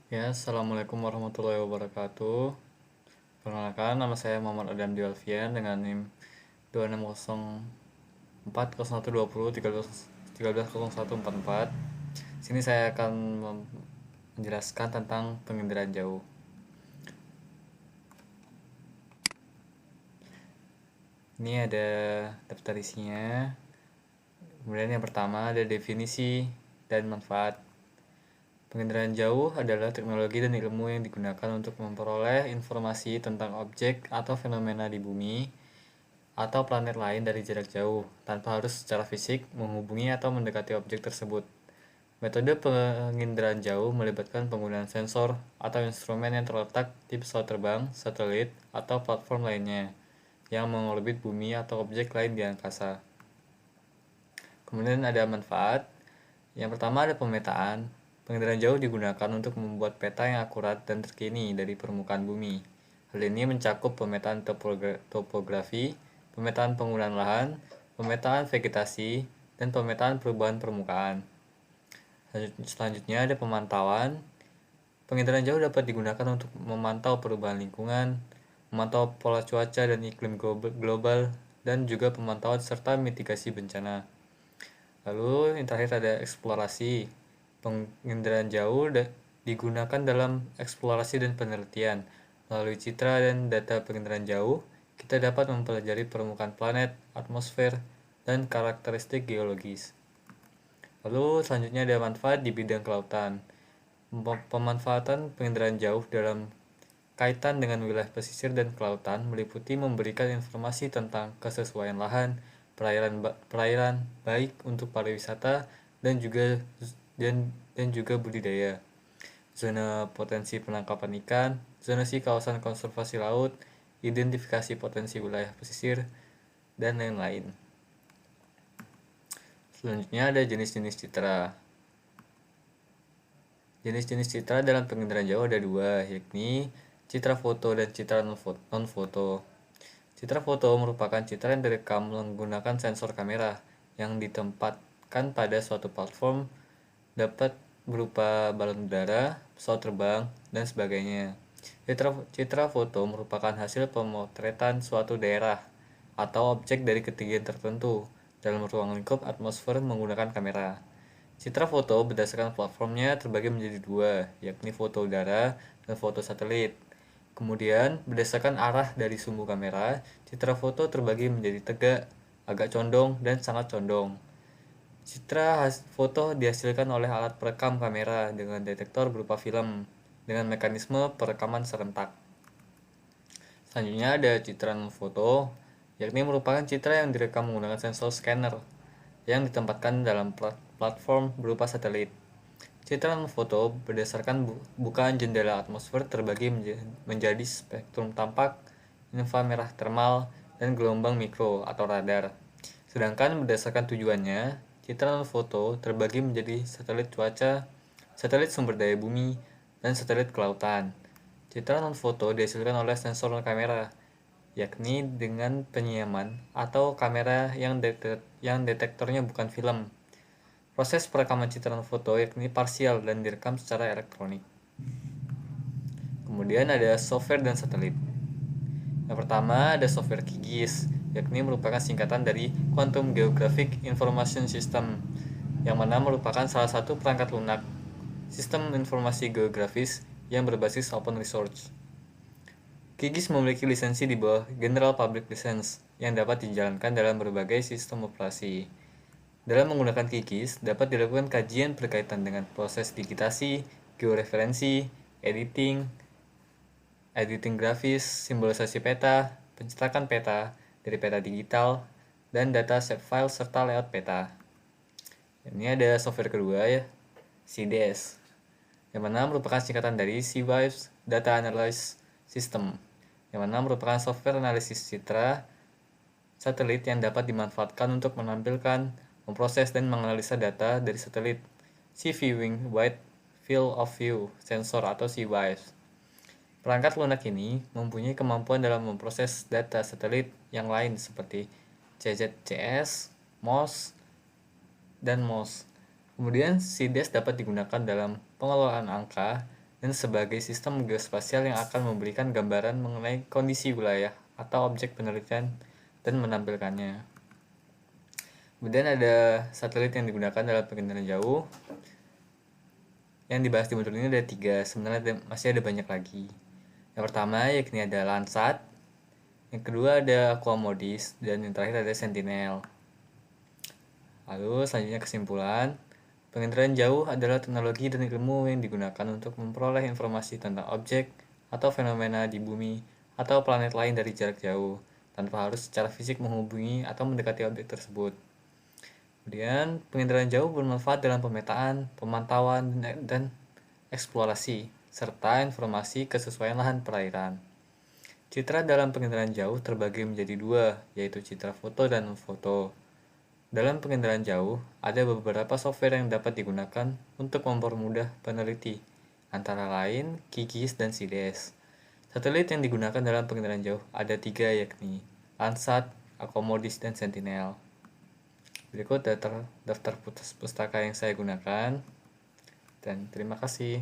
Ya, Assalamualaikum warahmatullahi wabarakatuh. Perkenalkan, nama saya Muhammad Adam Dialfian dengan NIM 26040120 130144. Sini saya akan menjelaskan tentang penginderaan jauh. Ini ada daftar isinya. Kemudian yang pertama ada definisi dan manfaat. Penginderaan jauh adalah teknologi dan ilmu yang digunakan untuk memperoleh informasi tentang objek atau fenomena di bumi atau planet lain dari jarak jauh, tanpa harus secara fisik menghubungi atau mendekati objek tersebut. Metode penginderaan jauh melibatkan penggunaan sensor atau instrumen yang terletak di pesawat terbang, satelit, atau platform lainnya yang mengorbit bumi atau objek lain di angkasa. Kemudian ada manfaat. Yang pertama ada pemetaan. Penginderaan jauh digunakan untuk membuat peta yang akurat dan terkini dari permukaan bumi. Hal ini mencakup pemetaan topografi, pemetaan penggunaan lahan, pemetaan vegetasi, dan pemetaan perubahan permukaan. Selanjutnya ada pemantauan. Penginderaan jauh dapat digunakan untuk memantau perubahan lingkungan, memantau pola cuaca dan iklim global, dan juga pemantauan serta mitigasi bencana. Lalu yang terakhir ada eksplorasi. Penginderaan jauh digunakan dalam eksplorasi dan penelitian. Melalui citra dan data penginderaan jauh, kita dapat mempelajari permukaan planet, atmosfer, dan karakteristik geologis. Lalu selanjutnya ada manfaat di bidang kelautan. Pemanfaatan penginderaan jauh dalam kaitan dengan wilayah pesisir dan kelautan meliputi memberikan informasi tentang kesesuaian lahan, perairan baik untuk pariwisata dan juga budidaya, zona potensi penangkapan ikan, zonasi kawasan konservasi laut, identifikasi potensi wilayah pesisir, dan lain-lain. Selanjutnya ada jenis-jenis citra. Jenis-jenis citra dalam penginderaan jauh ada dua, yakni citra foto dan citra non-foto. Citra foto merupakan citra yang direkam menggunakan sensor kamera yang ditempatkan pada suatu platform, dapat berupa balon udara, pesawat terbang, dan sebagainya. Citra foto merupakan hasil pemotretan suatu daerah atau objek dari ketinggian tertentu dalam ruang lingkup atmosfer menggunakan kamera. Citra foto berdasarkan platformnya terbagi menjadi dua, yakni foto udara dan foto satelit. Kemudian, berdasarkan arah dari sumbu kamera, citra foto terbagi menjadi tegak, agak condong, dan sangat condong. Citra foto dihasilkan oleh alat perekam kamera dengan detektor berupa film dengan mekanisme perekaman serentak. Selanjutnya ada citra non-foto, yakni merupakan citra yang direkam menggunakan sensor scanner yang ditempatkan dalam platform berupa satelit. Citra non-foto berdasarkan bukaan jendela atmosfer terbagi menjadi spektrum tampak, inframerah termal, dan gelombang mikro atau radar. Sedangkan berdasarkan tujuannya, citra non-foto terbagi menjadi satelit cuaca, satelit sumber daya bumi, dan satelit kelautan. Citra non-foto dihasilkan oleh sensor kamera, yakni dengan penyiaman atau kamera yang detektornya bukan film. Proses perekaman citra non-foto yakni parsial dan direkam secara elektronik. Kemudian ada software dan satelit. Yang pertama ada software QGIS, yakni merupakan singkatan dari Quantum Geographic Information System, yang mana merupakan salah satu perangkat lunak sistem informasi geografis yang berbasis open resource. QGIS memiliki lisensi di bawah General Public License yang dapat dijalankan dalam berbagai sistem operasi. Dalam menggunakan QGIS, dapat dilakukan kajian berkaitan dengan proses digitasi, georeferensi, editing grafis, simbolisasi peta, pencetakan peta dari peta digital, dan data shapefile serta layout peta. Ini ada software kedua ya, CDS, yang mana merupakan singkatan dari C-Waves Data Analysis System, yang mana merupakan software analisis citra satelit yang dapat dimanfaatkan untuk menampilkan, memproses, dan menganalisa data dari satelit. C-Viewing Wide Field of View Sensor atau C-Waves. Perangkat lunak ini mempunyai kemampuan dalam memproses data satelit yang lain seperti CZCS, MOS, dan MOS. Kemudian CDS dapat digunakan dalam pengelolaan angka dan sebagai sistem geospasial yang akan memberikan gambaran mengenai kondisi wilayah atau objek penelitian dan menampilkannya. Kemudian ada satelit yang digunakan dalam penginderaan jauh. Yang dibahas di modul ini ada 3, sebenarnya masih ada banyak lagi. Yang pertama yakni ada Landsat, yang kedua ada Aquamodis, dan yang terakhir ada Sentinel. Lalu selanjutnya kesimpulan, penginderaan jauh adalah teknologi dan ilmu yang digunakan untuk memperoleh informasi tentang objek atau fenomena di bumi atau planet lain dari jarak jauh, tanpa harus secara fisik menghubungi atau mendekati objek tersebut. Kemudian, penginderaan jauh bermanfaat dalam pemetaan, pemantauan, dan eksplorasi, serta informasi kesesuaian lahan perairan. Citra dalam penginderaan jauh terbagi menjadi 2, yaitu citra foto dan non-foto. Dalam penginderaan jauh, ada beberapa software yang dapat digunakan untuk mempermudah peneliti, antara lain QGIS dan CDS. Satelit yang digunakan dalam penginderaan jauh ada 3, yakni Landsat, Aquamodis, dan Sentinel. Berikut daftar pustaka yang saya gunakan, dan terima kasih.